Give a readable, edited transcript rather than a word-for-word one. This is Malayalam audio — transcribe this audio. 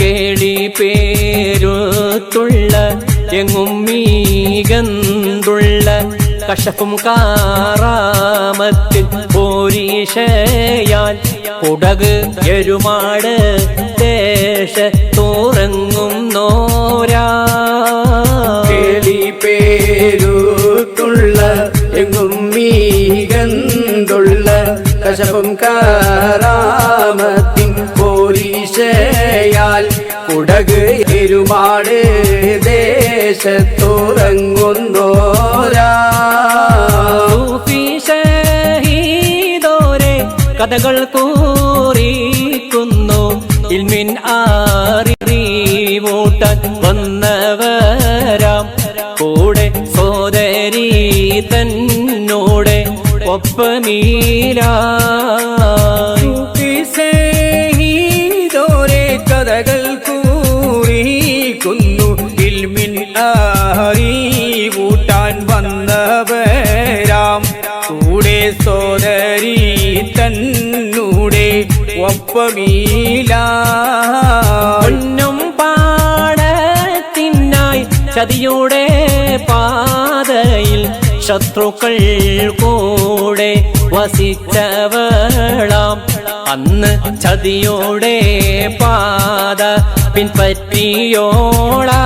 പേടി പേരുത്തുള്ള എങ്ങും മീകന്തുള്ള കശഫും കാറാമത്തിൽ പോരീഷയാൽ കുടക് എരുമാട് ദേശത്തുറങ്ങും നോരാ പേടി പേരുത്തുള്ള എങ്ങും മീകന്തുള്ള കശഫും കാറാമത്തിൻ പോരീഷയാൽ കുടക് എരുമാട് ദേശത്തുറങ്ങുന്നോരാ കഥകൾ കൂറിക്കുന്നു ഇൽമിൻ അറിവൂട്ടാൻ വന്നവരാം കൂടെ സോദരി തന്നോടെ ഒപ്പമീരാതോരെ കഥകൾ കൂറിക്കുന്നു ഇൽമിൻ അറിവൂട്ടാൻ വന്നവരാം കൂടെ സോദരി തന്നൂടെ ഒപ്പമീല പൊന്നും പാടത്തിനായി ചതിയുടെ പാതയിൽ ശത്രുക്കൾ കൂടെ വസിച്ചവളാം അന്ന് ചതിയുടെ പാത പിൻപറ്റിയോളാ